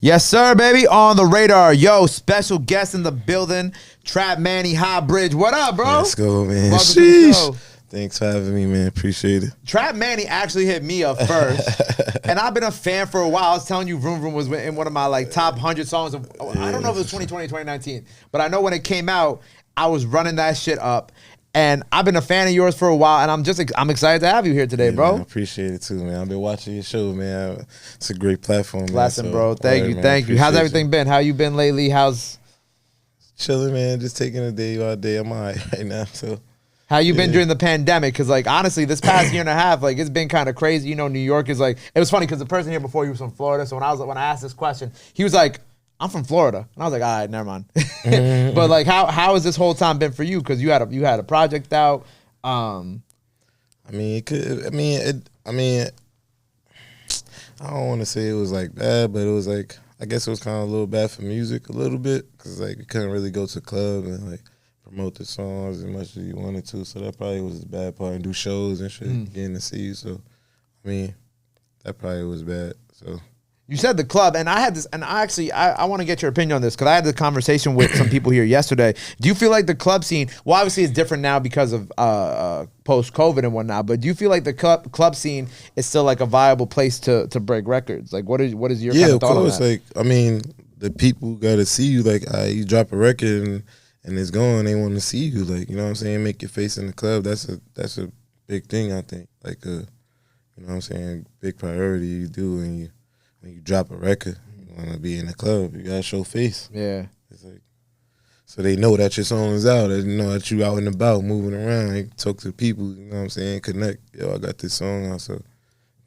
Yes, sir, baby. On the radar. Yo, special guest in the building. Trap Manny, Highbridge. What up, bro? Let's go, man. Welcome to the show. Thanks for having me, man. Appreciate it. Trap Manny actually hit me up first. And I've been a fan for a while. I was telling you Vroom Vroom was in one of my like top 100 songs. I don't know if it was 2020, 2019. But I know when it came out, I was running that shit up. And I've been a fan of yours for a while, and I'm excited to have you here today, bro. Man, I appreciate it too, man. I've been watching your show, man. It's a great platform, man. Blessing, so, bro. Thank you, thank you. How's everything been? How you been lately? How's chilling, man? Just taking a day by day. I'm all right right now. So how you been during the pandemic? Because like honestly, this past year and a half, like it's been kind of crazy. You know, New York is like, it was funny because the person here before you was from Florida. So when I asked this question, he was like, I'm from Florida, and I was like, all right, never mind. But like, how has this whole time been for you? Because you had a project out. I mean, it could. I mean, I don't want to say it was like bad, but it was like, I guess it was kind of a little bad for music a little bit, because like you couldn't really go to the club and like promote the songs as much as you wanted to. So that probably was the bad part, and do shows and shit, getting to see you. So I mean, that probably was bad. So. You said the club, and I had this, and I want to get your opinion on this because I had this conversation with some people here yesterday. Do you feel like the club scene, well, obviously it's different now because of post-COVID and whatnot, but do you feel like the club scene is still like a viable place to break records? Like, what is your kind of thought on that? Yeah, of course. Like, I mean, the people got to see you. Like, you drop a record and it's going, they want to see you. Like, you know what I'm saying? Make your face in the club. That's a big thing, I think. Like, you know what I'm saying? Big priority you do when you drop a record, you want to be in the club. You gotta show face. Yeah, it's like, so they know that your song is out. They know that you out and about, moving around. You talk to people. You know what I'm saying? Connect. Yo, I got this song out, so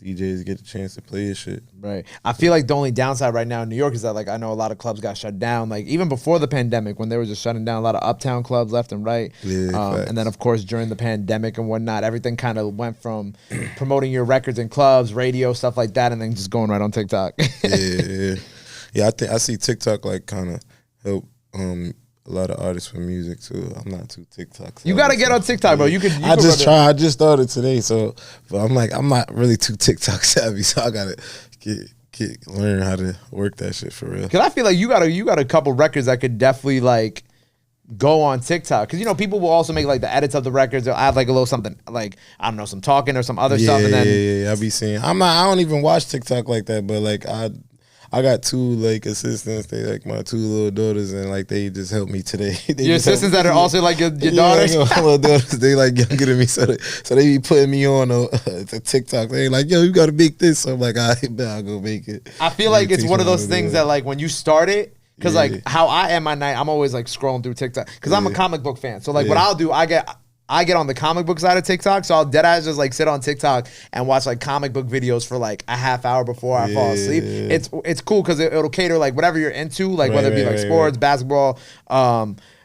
DJs get the chance to play your shit. Right. I feel like the only downside right now in New York is that like I know a lot of clubs got shut down. Like even before the pandemic, when they were just shutting down a lot of uptown clubs left and right. Yeah, and then of course during the pandemic and whatnot, everything kind of went from promoting your records in clubs, radio, stuff like that, and then just going right on TikTok. Yeah. I see TikTok like kind of help a lot of artists with music too. I'm not too TikTok. You gotta get on TikTok, bro. You I just try. I just started today, so but I'm like I'm not really too TikTok savvy, so I gotta learn how to work that shit for real. Cause I feel like you got a couple records that could definitely like go on TikTok. Cause you know people will also make like the edits of the records. They'll add like a little something like I don't know some talking or some other stuff. And then I be seeing. I don't even watch TikTok like that, but like I got two like assistants. They like my two little daughters, and like they just helped me today. Your assistants that are also like your daughters. My little daughters, they like younger than me, so they be putting me on to TikTok. They like, yo, you gotta make this. So I'm like, I bet I'll go make it. I feel like it's one of those things that like when you start it. Cause like how I am my night, I'm always like scrolling through TikTok. Cause I'm a comic book fan. So like what I'll do, I get on the comic book side of TikTok, so I'll deadass just like sit on TikTok and watch like comic book videos for like a half hour before I fall asleep. It's cool because it'll cater like whatever you're into, like whether it be like sports, basketball,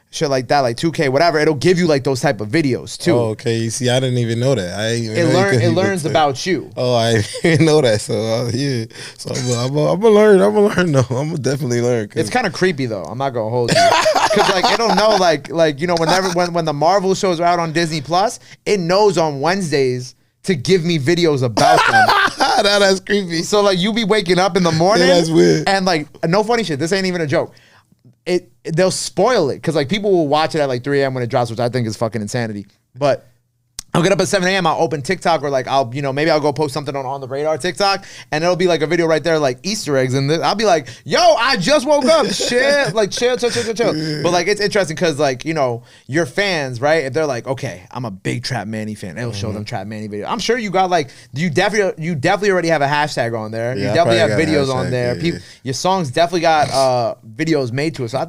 shit like that, like 2K, whatever. It'll give you like those type of videos too. Oh, okay. You see, I didn't even know that. It learns about you. Oh, I didn't know that. So yeah. So I'm gonna learn. I'm gonna learn though. I'm gonna definitely learn. It's kind of creepy though. I'm not gonna hold you. Cause like it'll know like you know when the Marvel shows are out on Disney Plus, it knows on Wednesdays to give me videos about them. That's creepy. So like you be waking up in the morning. Yeah, that's weird. And like no funny shit. This ain't even a joke. They'll spoil it because like people will watch it at like 3 a.m. when it drops, which I think is fucking insanity. But I'll get up at 7 a.m. I'll open TikTok or like maybe I'll go post something on the radar TikTok and it'll be like a video right there like Easter eggs and I'll be like, yo, I just woke up. Shit, like chill. But like it's interesting because like your fans, right? If they're like, okay, I'm a big Trap Manny fan, they'll show them Trap Manny video. I'm sure you got like you definitely already have a hashtag on there. Yeah, you definitely have videos on there. Your songs definitely got videos made to it. So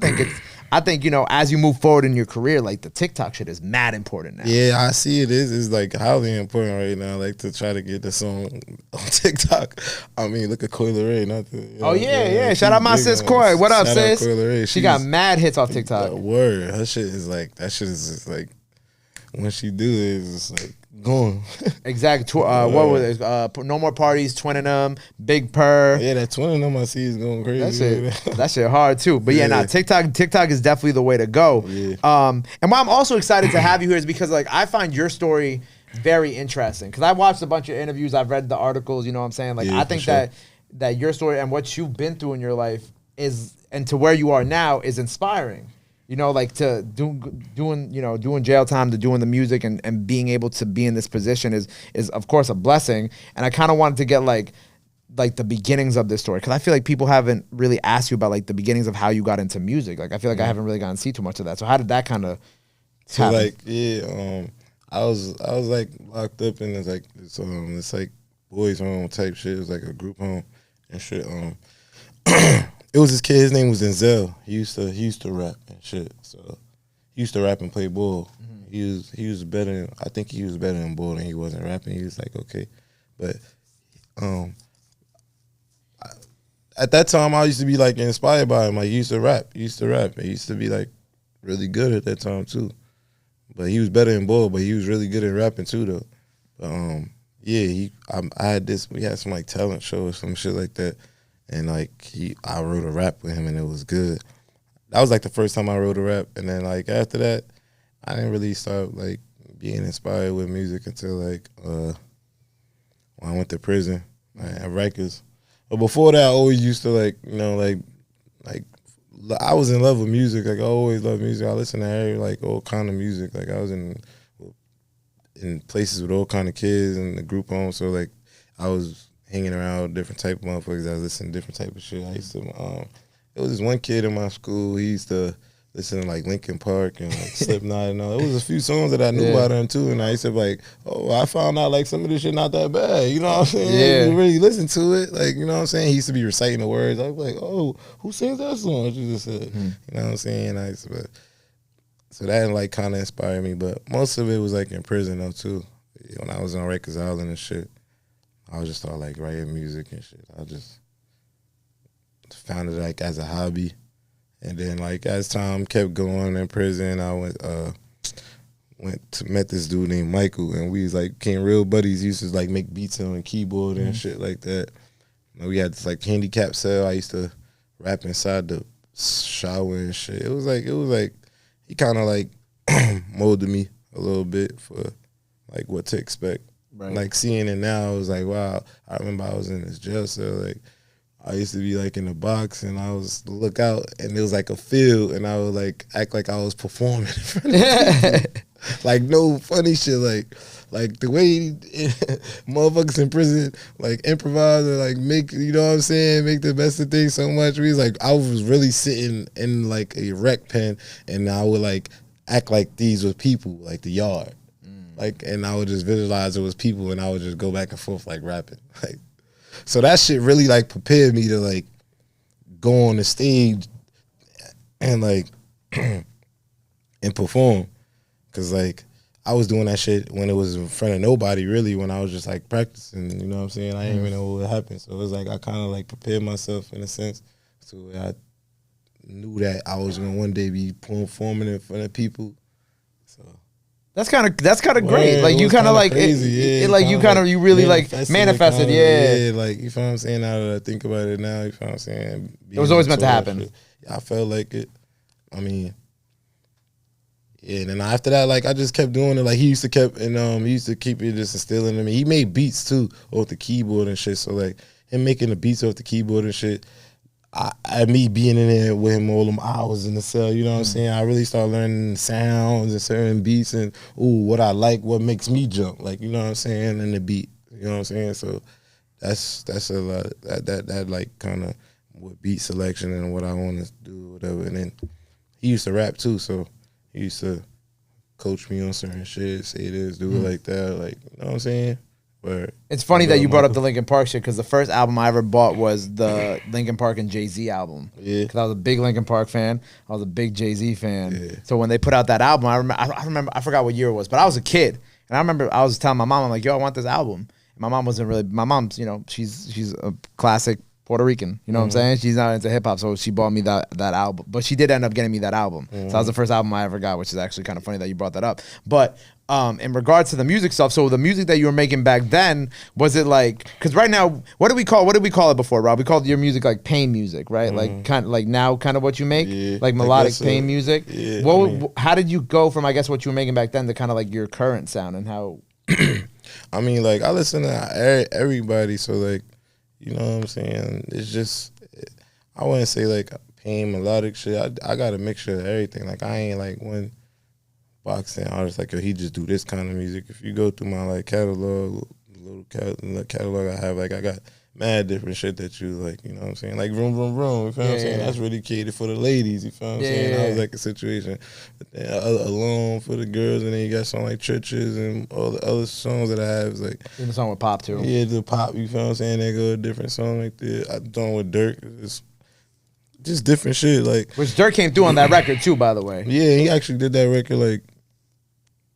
I think as you move forward in your career, like the TikTok shit is mad important now. Yeah, I see it is. It's like highly important right now, like to try to get the song on TikTok. I mean, look at Coyle Ray, not the. Yeah. Shout out my sis Coy. What up, sis? Coyle Ray. She got mad hits off TikTok. Word, that shit is just like when she do it, it's just like going. Exactly. What was it? No More Parties, Twinning Them, Big Purr. Yeah, that Twinning Them I see is going crazy. That shit hard too. But TikTok is definitely the way to go. Yeah. And why I'm also excited to have you here is because like I find your story very interesting. Because I watched a bunch of interviews, I've read the articles, you know what I'm saying? Like I think that that your story and what you've been through in your life is, and to where you are now, is inspiring. You know, like to doing jail time, to doing the music and being able to be in this position is of course a blessing. And I kind of wanted to get like the beginnings of this story, because I feel like people haven't really asked you about like the beginnings of how you got into music. Like I feel like I haven't really gotten to see too much of that. So how did that kind of happen? Like I was like locked up in this like boys home type shit. It was like a group home and shit. It was this kid. His name was Denzel. He used to rap and shit. So he used to rap and play ball. Mm-hmm. He was better. I think he was better in ball than he wasn't rapping. He was like okay, but at that time I used to be like inspired by him. Like he used to rap. He used to be like really good at that time too. But he was better in ball. But he was really good at rapping too though. But, yeah, we had some like talent show or some shit like that. And like I wrote a rap with him and it was good. That was like the first time I wrote a rap. And then like after that, I didn't really start like being inspired with music until like when I went to prison at Rikers. But before that, I always used to like I was in love with music. Like I always loved music. I listened to like all kind of music. Like I was in places with all kind of kids and the group home. So like I was hanging around with different type of motherfuckers. I was listening to different type of shit. I used to, it was this one kid in my school. He used to listen to like Linkin Park and like Slipknot and all. It was a few songs that I knew about him too. And I used to be like, oh, I found out like some of this shit not that bad. You know what I'm saying? Yeah. You really listen to it. Like, you know what I'm saying? He used to be reciting the words. I was like, oh, who sings that song? What you just said. You know what I'm saying? So that like kind of inspired me. But most of it was like in prison though too. When I was on Rikers Island and shit. I just started like writing music and shit. I just found it like as a hobby, and then like as time kept going in prison, I met this dude named Michael, and we was like became real buddies. He used to like make beats on the keyboard and shit like that. And we had this like handicap cell. I used to rap inside the shower and shit. It was like he kind of like molded me a little bit for like what to expect. Right. Like seeing it now, I was like, wow. I remember I was in this jail cell. Like I used to be like in the box, and I was look out, and it was like a field, and I would like act like I was performing in front of people. Like no funny shit. Like the way motherfuckers in prison like improvise or like make, you know what I'm saying, make the best of things so much. We was like, I was really sitting in like a rec pen, and I would like act like these were people, like the yard. Like, and I would just visualize it was people, and I would just go back and forth like rapping. Like, so that shit really like prepared me to like go on the stage and like and perform, cause like I was doing that shit when it was in front of nobody really. When I was just like practicing, you know what I'm saying? I didn't even know what would happen. So it was like I kind of like prepared myself in a sense, so I knew that I was gonna one day be performing in front of people. So. That's kind of great. Like you kind of like crazy, it like you kind of you really like manifested, yeah. Like you feel what I'm saying. Now that I think about it now, you feel what I'm saying. It was always meant to happen. Yeah, I felt like it. I mean, yeah. And then after that, like I just kept doing it. Like he used to keep it just instilling in me. He made beats too off the keyboard and shit. So like him making the beats off the keyboard and shit. Me being in there with him all them hours in the cell, you know what I'm saying? I really started learning sounds and certain beats and what I like, what makes me jump, like, you know what I'm saying, and the beat, you know what I'm saying? So that's a lot that like kind of with beat selection and what I want to do, whatever. And then he used to rap too, so he used to coach me on certain shit, say this, do it like that, like, you know what I'm saying? But it's funny that you brought up the Linkin Park shit, because the first album I ever bought was the Linkin Park and Jay-Z album. Yeah. Because I was a big Linkin Park fan. I was a big Jay-Z fan. Yeah. So when they put out that album, I remember, I forgot what year it was, but I was a kid. And I remember I was telling my mom, I'm like, yo, I want this album. And my mom wasn't really, my mom's, you know, she's a classic Puerto Rican. You know what I'm saying? She's not into hip-hop, so she bought me that album. But she did end up getting me that album. So that was the first album I ever got, which is actually kind of funny that you brought that up. But in regards to the music stuff, so the music that you were making back then, was it like, because right now, what did we call it before, Rob? We called your music like pain music, right? Like kind of like now kind of what you make, like melodic pain music. Yeah, how did you go from, I guess, what you were making back then to kind of like your current sound, and how? I mean, like I listen to everybody, so like you know what I'm saying? It's just, I wouldn't say like pain melodic shit. I got a mixture of everything. Like I ain't like one boxing artist like, yo, he just do this kind of music. If you go through my like catalog, catalog I have, like I got mad different shit that you like, you know what I'm saying? Like Vroom Vroom Vroom, you feel what I'm saying? That's really catered for the ladies, you feel what I'm saying? That was like a situation. But then Alone for the girls, and then you got songs like Churches and all the other songs that I have is like, Even a song with Pop too. yeah, the Pop, you feel what I'm saying? They go a different song like that. I done with Dirk, it's just different shit. Like, which Dirk came through on that record too, by the way. Yeah, he actually did that record like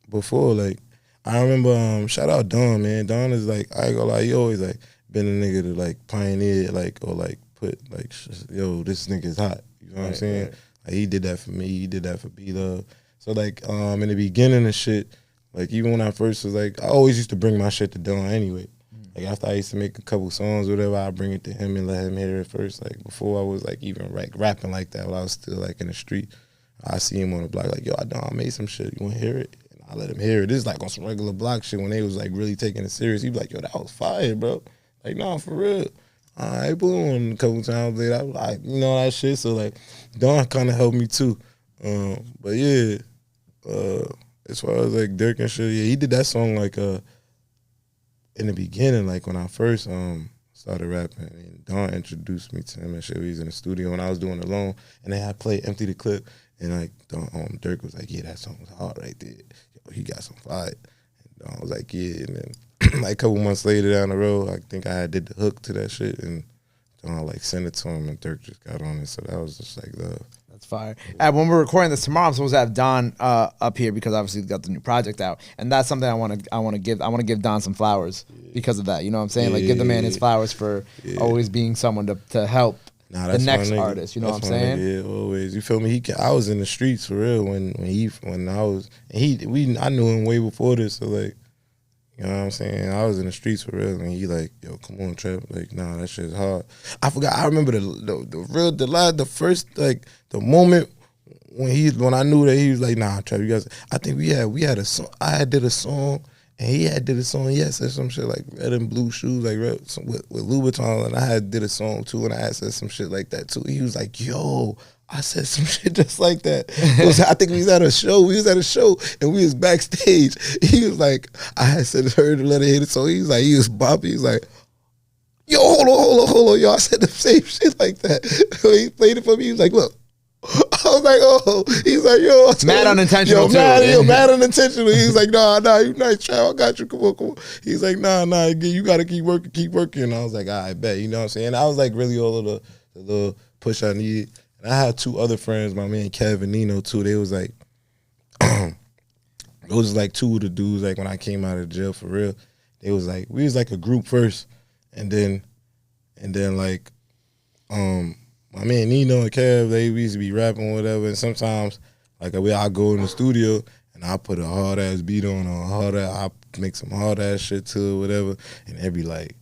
before. Like I remember, shout out Don, man. Don is like, I ain't gonna lie, he always like been a nigga to like pioneer, like, or like put like, yo, this nigga's hot. You know what I'm saying? Right. Like he did that for me. He did that for B Lovee. So like, in the beginning of shit, like even when I first was like, I always used to bring my shit to Don anyway. Like after I used to make a couple songs, whatever, I bring it to him and let him hear it first. Like before I was like even like rapping like that, while I was still like in the street, I see him on the block like, yo, I made some shit. You want to hear it? And I let him hear it. This is like on some regular block shit when they was like really taking it serious. He'd be like, yo, that was fire, bro. Like, nah, for real. I boom. A couple times later, I was like, you know, that shit. So like, Don kind of helped me too. But yeah, as far as like Dirk and shit, yeah, he did that song like in the beginning, like when I first started rapping, and Don introduced me to him and shit. We was in the studio when I was doing Alone, and then I played Empty the Clip, and like Dirk was like, yeah, that song was hard right there. Yo, he got some fire. And Don was like, yeah, and then like a couple months later down the road, I think I did the hook to that shit, and Don like sent it to him, and Dirk just got on it. So that was just like love. That's fire. When we're recording this tomorrow, I'm supposed to have Don up here because obviously he's got the new project out, and that's something I want to give Don some flowers because of that. You know what I'm saying? Like give the man his flowers for always being someone to help the next artist. You know what I'm saying? Yeah, always. You feel me? I was in the streets for real when I was, and I knew him way before this. So like, you know what I'm saying? I was in the streets for real, and he like, yo, come on, Trap. Like, nah, that shit's hard. I forgot. I remember the first like the moment when I knew that he was like, nah, Trap, you guys. I think we had a song. I had did a song, and he had did a song. Yes, said some shit like Red and Blue Shoes, like red, with Louboutin, and I had did a song too, and I had said some shit like that too. He was like, yo, I said some shit just like that. I think we was at a show. And we was backstage. He was like, I had said, heard to let it hit it. So he was bopping. He was like, yo, hold on, yo. I said the same shit like that. So he played it for me. He was like, look. I was like, oh. He's like, yo. Mad unintentional too. Mad unintentional. He's like, nah, you nice, Trap. I got you. Come on. He's like, nah, you got to keep working. And I was like, I bet. You know what I'm saying? I was like really all of the little push I needed. I had two other friends, my man Kev and Nino too. They was like, it was like two of the dudes. Like when I came out of jail for real, they was like, we was like a group first, and then like, my man Nino and Kev, we used to be rapping or whatever. And sometimes like I'll go in the studio and I put a hard ass beat on, I make some hard ass shit to it, whatever, and it'd be like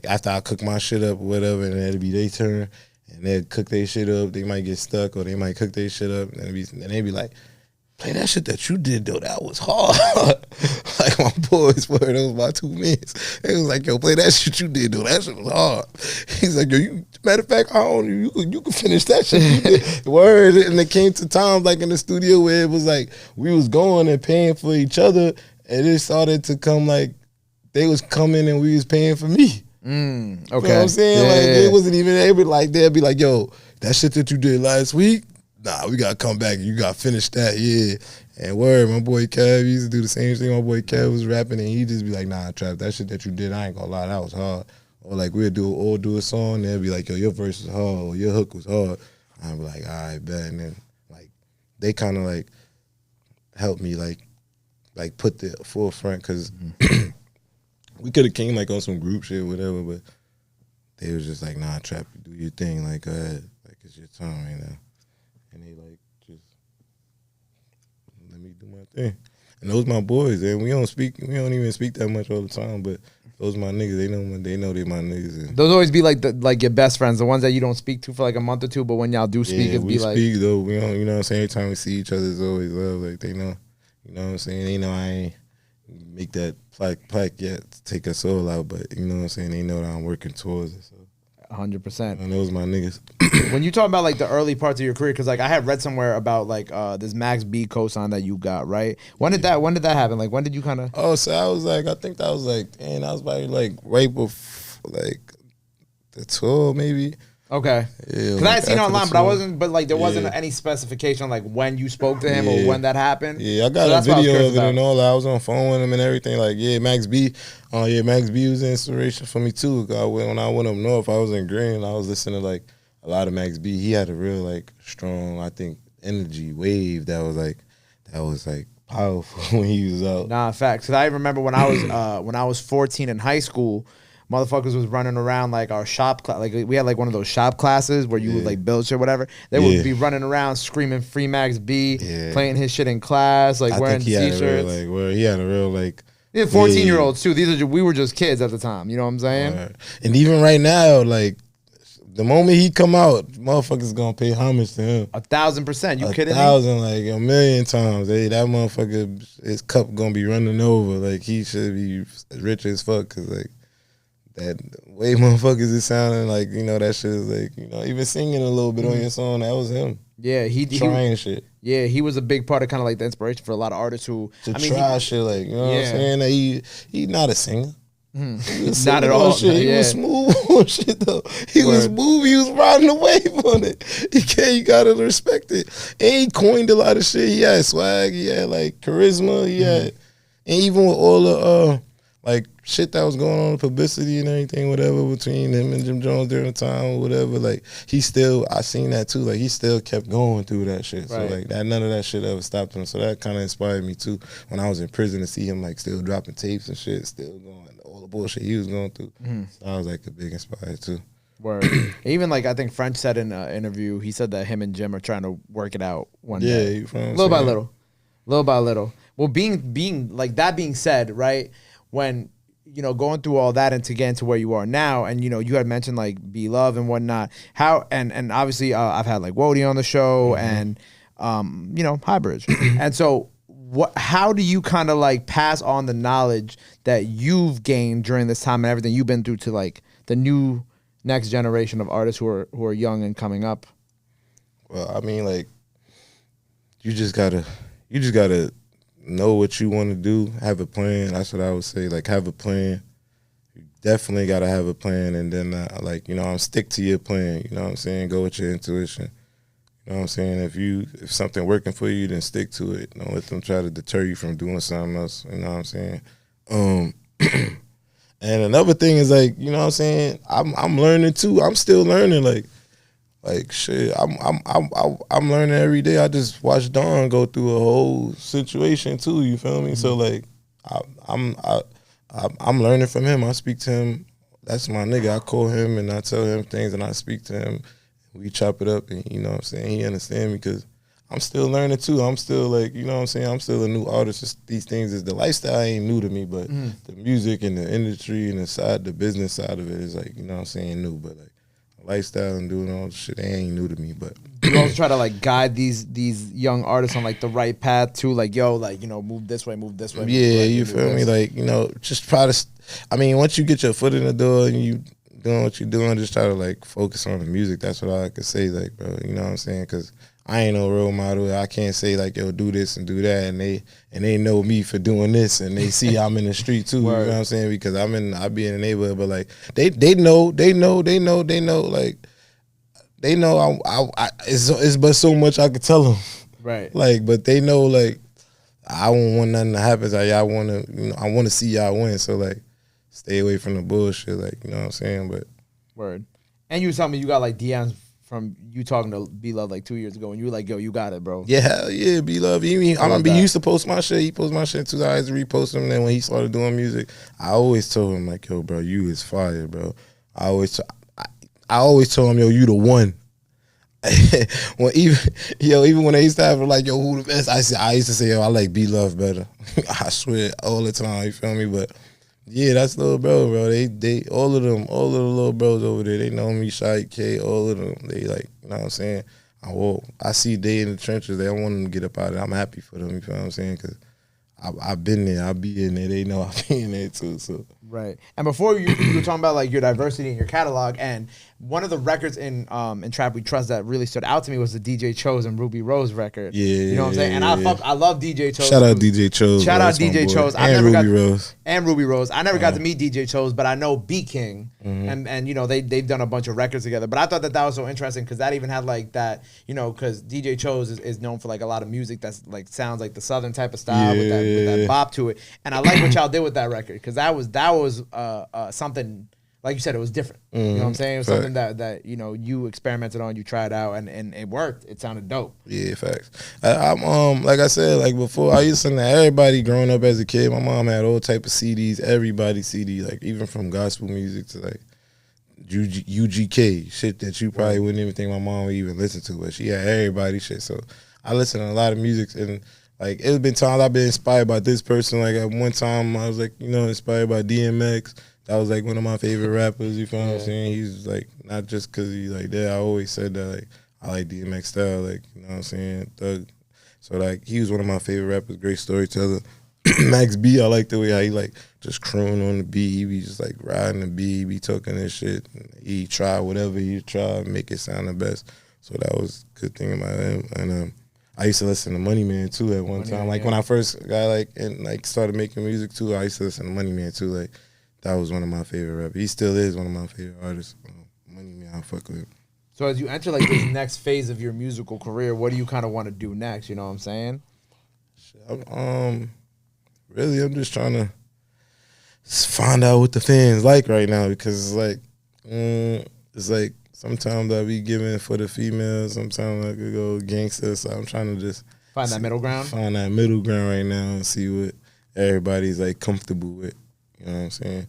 after I cook my shit up or whatever, and it'd be their turn. And they'd cook their shit up. They might get stuck, or they might cook their shit up. And they'd be like, play that shit that you did, though. That was hard. Like my boys were. Those my two men. They was like, yo, play that shit you did, though. That shit was hard. He's like, yo, matter of fact, I don't you can finish that shit you did. Word. And it came to times like in the studio where it was like we was going and paying for each other. And it started to come like they was coming and we was paying for me. Okay. You know what I'm saying? Like they wasn't even able to, like, they'd be like, yo, that shit that you did last week, nah, we gotta come back and you gotta finish that, yeah. And word, my boy Kev used to do the same thing. My boy Kev was rapping and he'd just be like, nah, Trap, that shit that you did, I ain't gonna lie, that was hard. Or like we'd do a song and they'd be like, yo, your verse was hard or your hook was hard. I'd be like, all right, bet. And then like they kind of like helped me like put the forefront because we could have came like on some group shit or whatever, but they was just like, nah, Trap, do your thing, like, go ahead, like, it's your time right now. And they like, just let me do my thing. And those my boys, and we don't even speak that much all the time, but those my niggas, they know they my niggas. And those always be like your best friends, the ones that you don't speak to for like a month or two, but when y'all do speak, yeah, it'd be like. we speak though, we don't, you know what I'm saying, every time we see each other, it's always love, like, they know, you know what I'm saying, they know I ain't make that plaque yet to take us all out, but you know what I'm saying, they know that I'm working towards it, so. 100%. And those my niggas. When you talk about like the early parts of your career, because like I had read somewhere about like this Max B cosign that you got, right? When did that happen? Like when did you kind of? Oh, so I was like, I think that was like, and I was probably like right before like the tour maybe. Okay. Yeah, because I had seen it online, but I wasn't. But like there wasn't Yeah. any specification on like when you spoke to him or when that happened. Yeah, I got So a that's what I was video curious of it about. and all that. I was on the phone with him and everything. Like, yeah, Max B. Max B was an inspiration for me too. When I went up north, I was in Green. I was listening to like a lot of Max B. He had a real like strong, I think, energy wave that was like powerful when he was out. Nah, facts. Because I remember when I was 14 in high school, motherfuckers was running around like our shop class. Like we had like one of those shop classes where you would like build shit, whatever. They would be running around screaming "Free Max B," playing his shit in class, like wearing t-shirts. He had a real like. Yeah, 14-year-olds too. We were just kids at the time. You know what I'm saying? Right. And even right now, like the moment he come out, motherfuckers gonna pay homage to him. 1,000%. You kidding me? 1,000, like a million times. Hey, that motherfucker, his cup gonna be running over. Like he should be rich as fuck. Cause like that way motherfuckers is sounding like, you know, that shit is like, you know, even singing a little bit on your song, that was him. Yeah, he trying shit. Yeah, he was a big part of kind of like the inspiration for a lot of artists who try shit, like, you know what I'm saying? That he not a singer. Not at all. Shit. He was smooth on shit though. He was smooth. He was riding the wave on it. You gotta respect it. And he coined a lot of shit. He had swag. He had like charisma. He had, and even with all the like shit that was going on, publicity and everything, whatever, between him and Jim Jones during the time or whatever, like I seen that too. Like he still kept going through that shit. Right. So like that, none of that shit ever stopped him. So that kind of inspired me too. When I was in prison to see him like still dropping tapes and shit, still going all the bullshit he was going through. So I was like a big inspired too. Word. Even like I think French said in an interview, he said that him and Jim are trying to work it out one day. Little by little. Well, being like that being said, right, when you know going through all that and to get into where you are now, and you know you had mentioned like B Love and whatnot, how and obviously I've had like Wody on the show and you know Highbridge, and so how do you kind of like pass on the knowledge that you've gained during this time and everything you've been through to like the new next generation of artists who are young and coming up? Well, I mean, like you just gotta know what you want to do, have a plan. That's what I would say. Like, have a plan. You definitely got to have a plan. And then, like, you know, stick to your plan. You know what I'm saying? Go with your intuition. You know what I'm saying? If something working for you, then stick to it. Don't let them try to deter you from doing something else. You know what I'm saying? And another thing is, like, you know what I'm saying? I'm learning, too. I'm still learning, like shit, I'm learning every day. I just watched Dawn go through a whole situation too. You feel me? So like, I'm learning from him. I speak to him. That's my nigga. I call him and I tell him things and I speak to him. We chop it up and you know what I'm saying. He understand me because I'm still learning too. I'm still like, you know what I'm saying. I'm still a new artist. These things is the lifestyle ain't new to me, but the music and the industry and the business side of it is like, you know what I'm saying, new. But like. Lifestyle and doing all this shit, they ain't new to me, but you also try to like guide these young artists on like the right path too, like yo, like you know, move this way. Yeah, you feel me? Like you know, just try to. I mean, once you get your foot in the door and you doing what you're doing, just try to like focus on the music. That's what I could say, like, bro. You know what I'm saying? Because I ain't no role model. I can't say like, yo, do this and do that, and they know me for doing this, and they see I'm in the street too. You know what I'm saying? Because I be in the neighborhood, but like they know, like they know it's but so much I could tell them, right? Like, but they know like I don't want nothing to happen. Like I want to see y'all win. So like, stay away from the bullshit. Like you know what I'm saying? But word. And you was telling me you got like DMs from you talking to B Love like 2 years ago, and you were like, yo, you got it, bro. Yeah, hell yeah, B Love. He used to post my shit. He posted my shit too. I used to repost him. And then when he started doing music, I always told him like, yo, bro, you is fire, bro. I always told him, yo, you the one. Even when they used to have like, yo, who the best? I used to say, yo, I like B Love better. I swear all the time. You feel me? But yeah, that's little bro. They all of the little bros over there, they know me, Sha EK, all of them. They like, you know what I'm saying? I see they in the trenches. They don't want them to get up out of it. I'm happy for them, you feel what I'm saying? Because I've been there. I'll be in there. They know I'll be in there too. So right. And before you were talking about like your diversity in your catalog, and one of the records in Trap We Trust that really stood out to me was the DJ Chose and Ruby Rose record. Yeah, you know what I'm saying. And I love DJ Chose. Shout out DJ Chose. Shout out DJ Chose. And Ruby Rose. And Ruby Rose. I never got to meet DJ Chose, but I know B King, and you know they've done a bunch of records together. But I thought that was so interesting because that even had like that, you know, because DJ Chose is known for like a lot of music that's like sounds like the Southern type of style with that bop to it. And I like what y'all did with that record because that was something. Like you said, it was different. You know what I'm saying? It was something that you know you experimented on, you tried out, and it worked. It sounded dope. Yeah, facts. I'm like I said, like before, I used to listen to everybody growing up as a kid. My mom had all type of CDs, everybody's CD, like even from gospel music to like UGK shit that you probably wouldn't even think my mom would even listen to, but she had everybody's shit. So I listened to a lot of music, and like it's been times I've been inspired by this person. Like at one time I was like, you know, inspired by DMX. That was like one of my favorite rappers, you feel what I'm saying? He's like, not just because he's like that. I always said that, like, I like DMX style, like, you know what I'm saying? Thug. So, like, he was one of my favorite rappers, great storyteller. Max B, I like the way how he, like, just crooning on the beat. He be just, like, riding the beat, he be talking this shit. He try whatever he try, make it sound the best. So that was a good thing about him. And I used to listen to Money Man, too, at one time. Like, when I first got, like, and, like, started making music, too, I used to listen to Money Man, too, like. That was one of my favorite rappers. He still is one of my favorite artists. Money Man, I fuck with him. So as you enter like this next phase of your musical career, what do you kind of want to do next? You know what I'm saying? Really, I'm just trying to find out what the fans like right now because it's like sometimes I be giving for the females, sometimes I could go gangster. So I'm trying to just find that middle ground. Find that middle ground right now and see what everybody's like comfortable with. You know what I'm saying?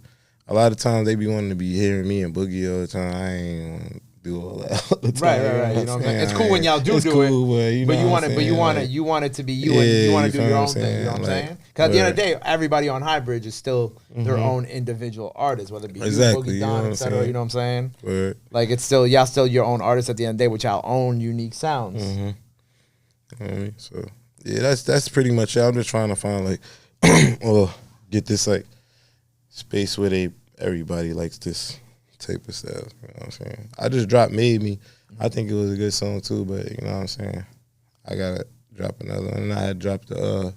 A lot of times they be wanting to be hearing me and Boogie all the time. I ain't want to do all that all the time. Right. You know what I'm saying? It's cool when y'all do it. But you want it to be you, and you want to do your own thing. You know what I'm saying? Because at the end of the day, everybody on Highbridge is still their own individual artist, whether it be you, Boogie, Don, etc. You know what I'm saying? Word. Like it's still y'all still your own artists at the end of the day with y'all own unique sounds. You know what I mean? So yeah, that's pretty much it. I'm just trying to find like or get this like space where everybody likes this type of stuff. You know what I'm saying? I just dropped Made Me. I think it was a good song too, but you know what I'm saying? I gotta drop another one. And I had dropped the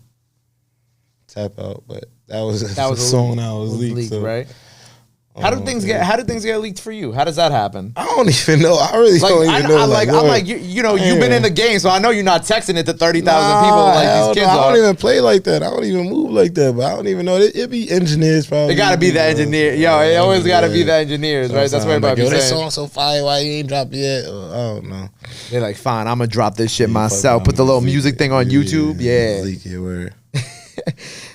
Tap Out, but that was a song that was leaked, so, right? How did things get leaked for you? How does that happen? I don't even know. I really don't even know. I'm like, you know, you've been in the game, so I know you're not texting it to 30,000 people like these kids are. I don't even play like that. I don't even move like that. But I don't even know. It be engineers probably. It gotta be the engineer. Yo, it always gotta be the engineers, right? That's what everybody be saying. This song so fire. Why you ain't dropped yet? I don't know. They're like, fine, I'm gonna drop this shit myself. Put the little music thing on YouTube. Yeah. Leak it word.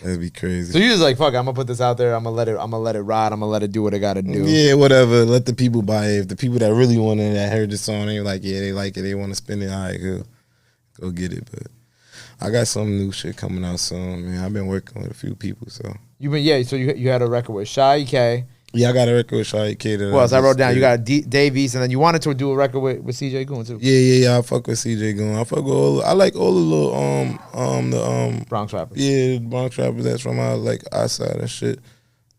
That'd be crazy. So you just like, fuck, I'm gonna put this out there. I'm gonna let it ride. I'm gonna let it do what it gotta do. Yeah, whatever. Let the people buy it. If the people that really want it, that heard the song, they like, yeah, they like it. They want to spend it. All right, go get it. But I got some new shit coming out soon, man. I've been working with a few people, so. So you had a record with Sha EK. Yeah, I got a record with Sha EK. Well, as I wrote down, you got Dave East, and then you wanted to do a record with CJ Goon too. Yeah. I fuck with CJ Goon. I fuck with I like all the little the Bronx rappers. Yeah, the Bronx rappers that's from our side and shit.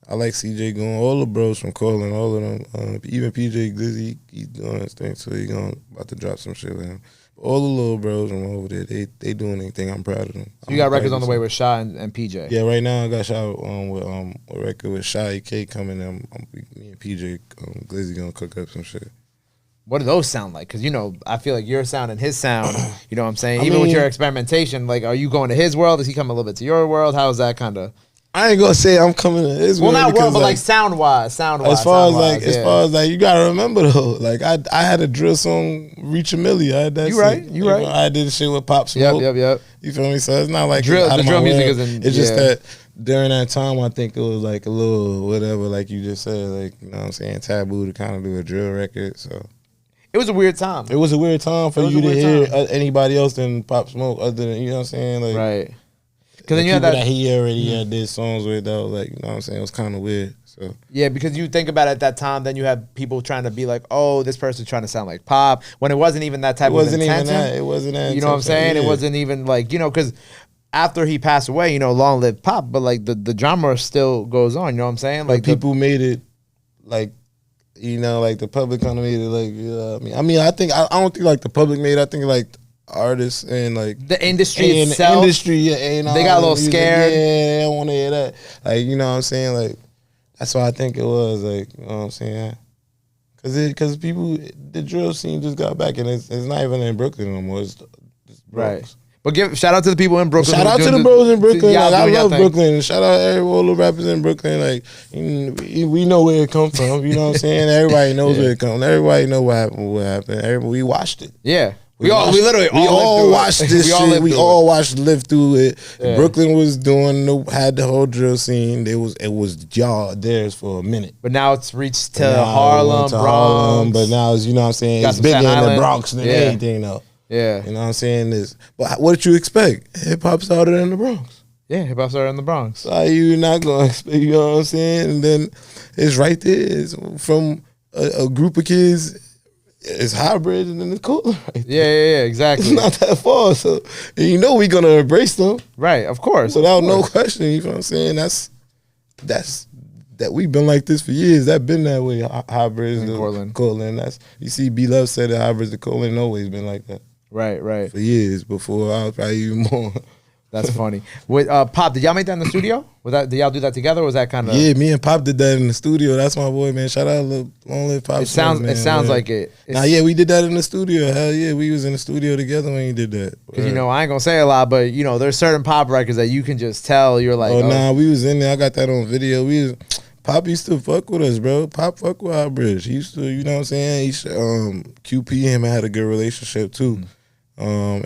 I like CJ Goon. All the bros from Cortland, all of them. Even PJ Glizzy, he's doing his thing, so he about to drop some shit with him. All the little bros from over there, they doing anything. I'm proud of them. So you got records on the way with Sha and PJ. Yeah, right now I got Sha with a record with Sha EK coming. Me and PJ Glizzy gonna cook up some shit. What do those sound like? Because, you know, I feel like your sound and his sound, you know what I'm saying? Even with your experimentation, like, are you going to his world? Is he coming a little bit to your world? How is that kind of? I ain't gonna say I'm coming to his world. Well, not world, but like sound wise. As far as you gotta remember though, like I had a drill song, Reach a Milli. I had that. You right. I did shit with Pop Smoke. Yep. You feel me? So it's not like the drill music isn't. It's just that during that time, I think it was like a little whatever, like you just said, like you know what I'm saying, taboo to kind of do a drill record. So it was a weird time. It was a weird time for you to hear anybody else than Pop Smoke, other than you know what I'm saying, like right. Because then you had had that he already had did songs with that was like, you know what I'm saying, it was kind of weird. So yeah, because you think about it at that time, then you had people trying to be like, oh, this person's trying to sound like Pop, when it wasn't even that type of intention. It wasn't that. You know what I'm saying? Yeah. It wasn't even like, you know, because after he passed away, you know, long live Pop, but like the genre still goes on. You know what I'm saying? Like people made it like, you know, like the public kind of made it like, I mean, I don't think like the public made it. I think like artists and like the industry itself. The industry, yeah, they got a little scared. Yeah, they don't want to hear that. Like, you know what I'm saying? Like, that's why I think it was like, you know what I'm saying? Cause people, the drill scene just got back, and it's not even in Brooklyn no more. It's Bronx. Right. But give shout out to the people in Brooklyn. Shout out to the bros in Brooklyn. Like, I love Brooklyn. Shout out to all the rappers in Brooklyn. Like, we know where it come from. You know what I'm saying? Everybody knows where it come. Everybody know what happened. We watched it. Yeah. We all watched this shit. We all lived through it. Yeah. Brooklyn was had the whole drill scene. It was y'all theirs for a minute. But now it's reached to Harlem, Bronx. But now it's, you know what I'm saying, it's bigger in the Bronx than anything though. Yeah. You know what I'm saying? But what did you expect? Hip hop started in the Bronx. Yeah, hip hop started in the Bronx. So you're not gonna expect, you know what I'm saying? And then it's right there. It's from a group of kids. It's Highbridge and then it's Cool. Right, yeah, exactly. It's not that far, so you know we're gonna embrace them, right? Of course, without no question. You know what I'm saying? That's that we've been like this for years. That been that way. Highbridge to Cortland. That's, you see, B Lovee said that Highbridge to Cortland always been like that. Right. For years before I was probably even more. That's funny. With Pop, did y'all make that in the studio? Did y'all do that together? Or was that kind of? Yeah, me and Pop did that in the studio. That's my boy, man. Shout out Long Live Pop. It sounds like it. Yeah, we did that in the studio. Hell yeah, we was in the studio together when you did that. Because you know, I ain't gonna say a lot, but you know, there's certain Pop records that you can just tell you're like, nah, we was in there. I got that on video. Pop used to fuck with us, bro. Pop fuck with Highbridge. He used to, you know what I'm saying? He used to, QP him and had a good relationship too. Mm-hmm.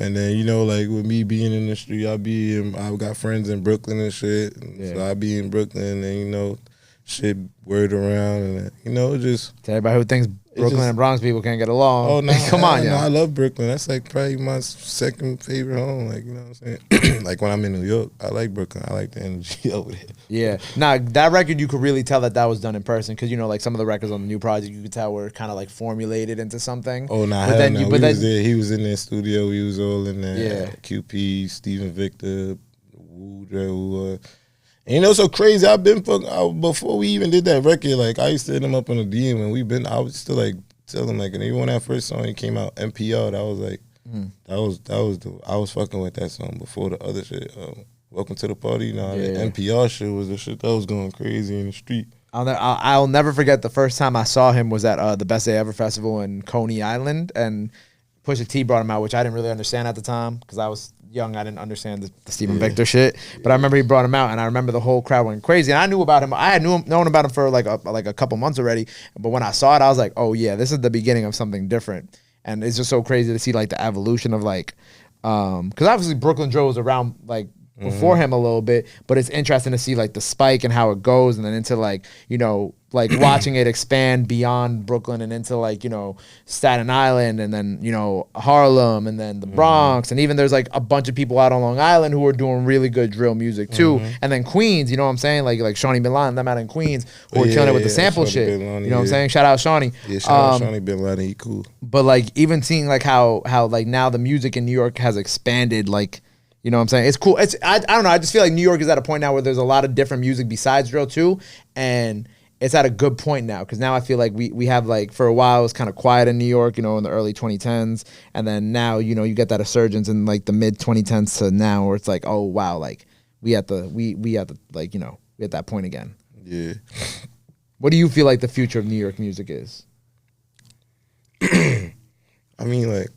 And then, you know, like with me being in the street, I got friends in Brooklyn and shit. So I be in Brooklyn and, you know, shit word around and, you know, just. To everybody who thinks Brooklyn and Bronx people can't get along. Oh, no. Come on, y'all. I love Brooklyn. That's like probably my second favorite home. Like, you know what I'm saying? Like when I'm in New York, I like Brooklyn. I like the energy over there. Yeah. Nah, that record, you could really tell that was done in person. Because, you know, like some of the records on the new project, you could tell were kind of like formulated into something. Oh, nah, hell no. We was there. He was in their studio. We was all in there. Yeah. QP, Stephen Victor, Wu, and you know, so crazy. I've been before we even did that record. Like I used to hit him up on the DM, and I was still like tell him like, and even when that first song came out, NPR, that was like, I was fucking with that song before the other shit. Welcome to the Party. The NPR shit was the shit that was going crazy in the street. I'll never forget the first time I saw him was at the Best Day Ever Festival in Coney Island, and Pusha T brought him out, which I didn't really understand at the time because I was young. I didn't understand the Stephen Victor shit, but I remember he brought him out, and I remember the whole crowd went crazy. And I knew about him. I had known about him for like a couple months already. But when I saw it, I was like, oh yeah, this is the beginning of something different. And it's just so crazy to see like the evolution of like, because obviously Brooklyn Drill was around like before him a little bit, but it's interesting to see like the spike and how it goes, and then into like, you know, like watching it expand beyond Brooklyn and into like, you know, Staten Island, and then, you know, Harlem, and then the Bronx, and even there's like a bunch of people out on Long Island who are doing really good drill music too, and then Queens, you know what I'm saying, like Shawnee Bin Laden, them out in Queens who are killing it with the sample shit, you know what I'm saying, shout out Shawnee. Yeah, shout out Shawnee Bin Laden, he cool. But like even seeing like how like now the music in New York has expanded, like, you know what I'm saying? It's cool. I don't know. I just feel like New York is at a point now where there's a lot of different music besides drill too, and it's at a good point now, because now I feel like we have, like, for a while it was kind of quiet in New York, you know, in the early 2010s, and then now, you know, you get that resurgence in like the mid 2010s to now, where it's like, oh wow, like we at the like, you know, we at that point again. Yeah. What do you feel like the future of New York music is? I mean, like,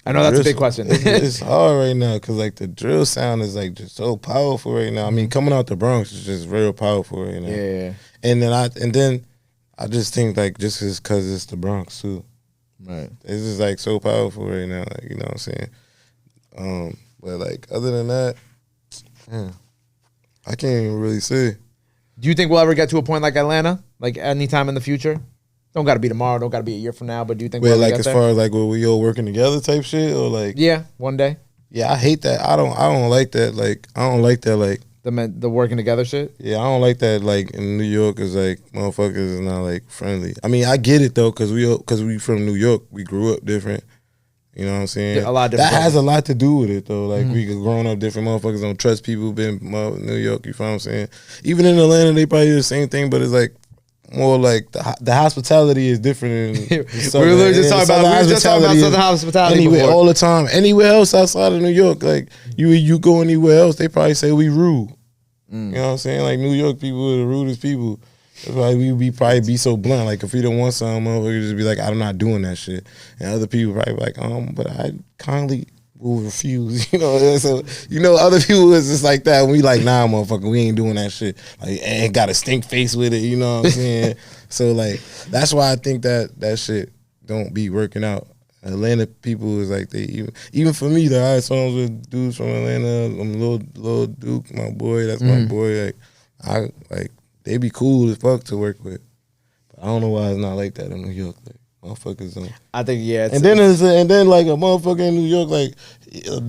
I know that's a big question. It's hard right now because like the drill sound is like just so powerful right now. I mean, coming out the Bronx is just real powerful right now. Yeah. And then I just think like just because it's the Bronx too. Right. It's just like so powerful right now. Like, you know what I'm saying? But like other than that, I can't even really say. Do you think we'll ever get to a point like Atlanta, like anytime in the future? Don't gotta be tomorrow. Don't gotta be a year from now. But do you think? Well, like as far as like were we all working together type shit, or like? Yeah, one day. Yeah, I hate that. I don't like that. Like I don't like that. Like the working together shit. Yeah, I don't like that. Like in New York, is like motherfuckers is not like friendly. I mean, I get it though, cause we from New York. We grew up different. You know what I'm saying? A lot of different that has a lot to do with it though. Like we growing up, different motherfuckers don't trust people. Been New York, you feel what I'm saying? Even in Atlanta, they probably do the same thing, but it's like more like the hospitality is different. We were just talking about Southern hospitality anywhere, before. all the time. Anywhere else outside of New York, like you go anywhere else, they probably say we rude. You know what I'm saying? Like New York people are the rudest people. That's why we probably be so blunt. Like if we don't want something, motherfucker just be like, I'm not doing that shit. And other people probably be like, but I kindly will refuse. You know, so other people is just like that. We like, nah, motherfucker, we ain't doing that shit. Like, ain't got a stink face with it. You know what I'm saying? So like, that's why I think that shit don't be working out. Atlanta people is like they even for me that I had songs with dudes from Atlanta. Lil Duke, my boy. That's my boy. Like they be cool as fuck to work with. But I don't know why it's not like that in New York. Like motherfuckers don't. I think yeah. And then like a motherfucker in New York, like the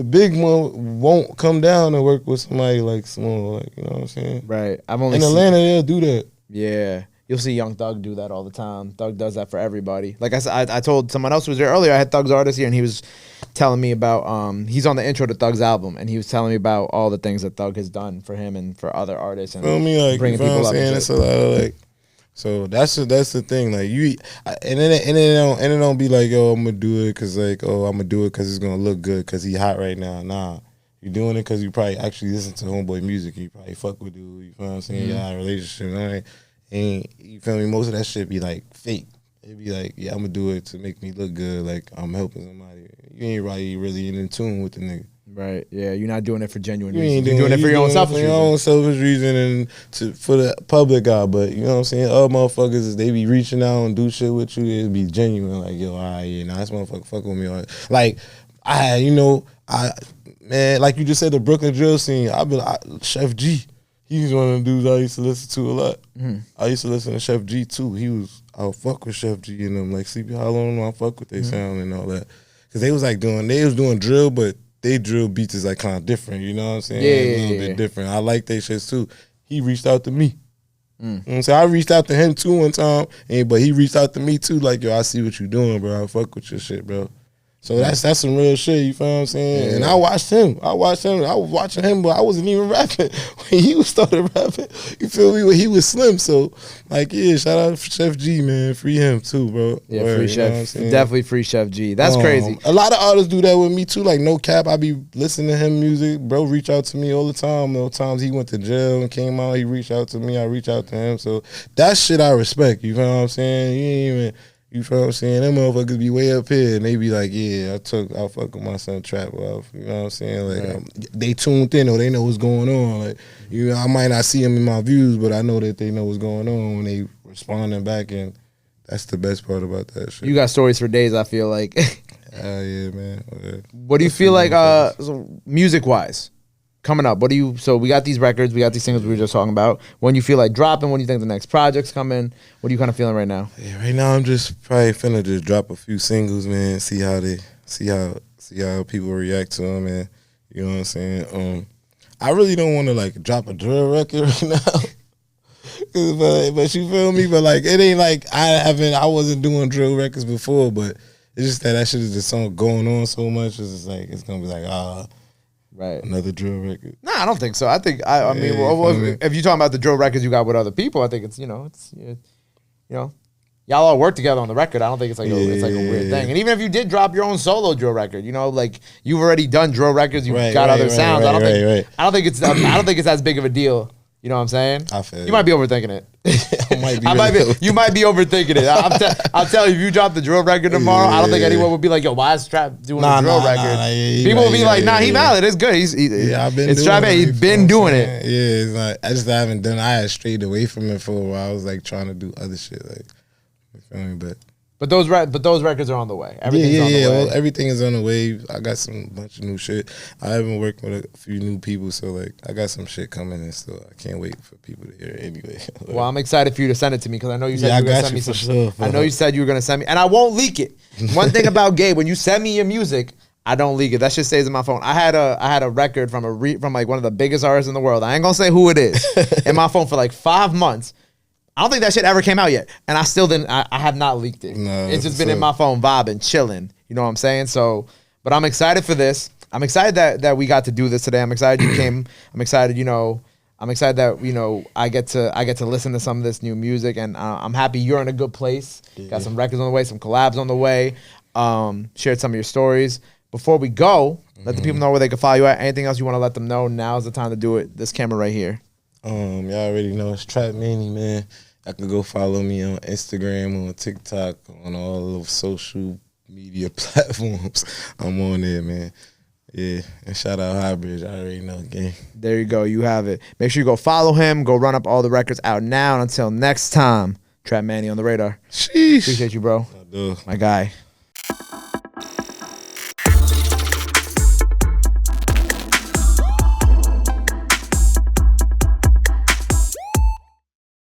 big one won't come down and work with somebody like small. Like you know what I'm saying? Right. In Atlanta they'll do that. Yeah. You'll see Young Thug do that all the time. Thug does that for everybody. Like I said, I told someone else who was there earlier, I had Thug's artist here, and he was telling me about, he's on the intro to Thug's album, and he was telling me about all the things that Thug has done for him and for other artists. And feel me? Like, bringing you know people what I'm up. saying? It's a lot of like, so that's the thing. Like and it don't be like, yo, I'm gonna do it because like, oh, I'm gonna do it because it's gonna look good because he hot right now. Nah. You're doing it because you probably actually listen to homeboy music. You probably fuck with dude. You know what I'm saying? You got a relationship. All right. And you feel me? Most of that shit be like fake. It'd be like, yeah, I'm gonna do it to make me look good, like I'm helping somebody. You ain't really in tune with the nigga. Right. Yeah. You're not doing it for genuine You reasons. ain't You're doing it for your own selfish reason. Your own selfish reason and for the public eye. But you know what I'm saying? Other motherfuckers, they be reaching out and do shit with you. It'd be genuine. Like, yo, all right, yeah, nah, this motherfucker fuck with me. Like, man, like you just said, the Brooklyn drill scene. I be like, Chef G. He's one of the dudes I used to listen to a lot. I used to listen to Chef G too. I'll fuck with Chef G and them. Like Sleepy Hollow, I fuck with their sound and all that. Cause they was doing drill, but they drill beats is like kind of different. You know what I'm saying? A little bit different. I like they shit too. He reached out to me. You know what I'm saying? I reached out to him too one time, but he reached out to me too. Like, yo, I see what you doing, bro. I fuck with your shit, bro. So that's some real shit, you feel what I'm saying? Yeah. And I watched him. I was watching him, but I wasn't even rapping when he started rapping. You feel me? When he was slim. So, like, yeah, shout out to Chef G, man. Free him too, bro. Yeah, free Chef. Definitely free Chef G. That's crazy. A lot of artists do that with me too. Like, no cap, I be listening to him music. Bro reach out to me all the time. There were times he went to jail and came out, he reached out to me. I reach out to him. So that shit I respect. You feel what I'm saying? You ain't even... You feel what I'm saying? Them motherfuckers be way up here and they be like, yeah, I'll fuck with my son Trap. Well, you know what I'm saying? Like, they tuned in or they know what's going on. Like, I might not see them in my views, but I know that they know what's going on when they responding back, and that's the best part about that shit. You got stories for days, I feel like. Hell yeah, man. Okay. What do you feel like, music-wise? Coming up, so we got these records, we got these singles we were just talking about. When you feel like dropping, when do you think the next project's coming? What are you kind of feeling right now? Yeah, right now I'm just probably finna just drop a few singles, man. See how people react to them, man. You know what I'm saying? I really don't want to like drop a drill record right now, but you feel me? But like it ain't like I wasn't doing drill records before, but it's just that shit is just going on so much. It's just like it's gonna be like right. Another drill record. Nah, I don't think so. I think I mean, if you're talking about the drill records you got with other people, I think it's y'all all work together on the record. I don't think it's like it's like a weird thing. And even if you did drop your own solo drill record, like you've already done drill records, you've got other sounds. I don't think it's as big of a deal. You know what I'm saying? I feel you might be overthinking it. You might be overthinking it. I'll tell you, if you drop the drill record tomorrow, I don't think anyone would be like, yo, why is Trap doing a drill record? People will be like, nah, he valid. It's good. It's Trap Manny. He's been doing it. Yeah, it's like, I just haven't done. I had strayed away from it for a while. I was like trying to do other shit, like, you feel me? But those records are on the way. Everything's on the way. Well, everything is on the way. I got some bunch of new shit. I have been working with a few new people, so like I got some shit coming in still. I can't wait for people to hear it anyway. Well, I'm excited for you to send it to me because I know you said you were gonna send me some. Sure, I know you said you were gonna send me, and I won't leak it. One thing about Gabe, when you send me your music, I don't leak it. That shit stays in my phone. I had a record from like one of the biggest artists in the world. I ain't gonna say who it is in my phone for like 5 months. I don't think that shit ever came out yet, and I still didn't. I have not leaked it. No, it's just been in my phone, vibing, chilling. You know what I'm saying? So, but I'm excited for this. I'm excited that we got to do this today. I'm excited you came. I'm excited, I'm excited that I get to listen to some of this new music, and I'm happy you're in a good place. Yeah. Got some records on the way, some collabs on the way. Shared some of your stories. Before we go, let the people know where they can follow you at. Anything else you want to let them know? Now's the time to do it. This camera right here. Y'all already know it's Trap Manny, man. I can go follow me on Instagram, on TikTok, on all of social media platforms. I'm on there, man. Yeah, and shout out Highbridge. I already know, gang. There you go. You have it. Make sure you go follow him. Go run up all the records out now. And until next time, Trap Manny on the radar. Sheesh. Appreciate you, bro. My guy.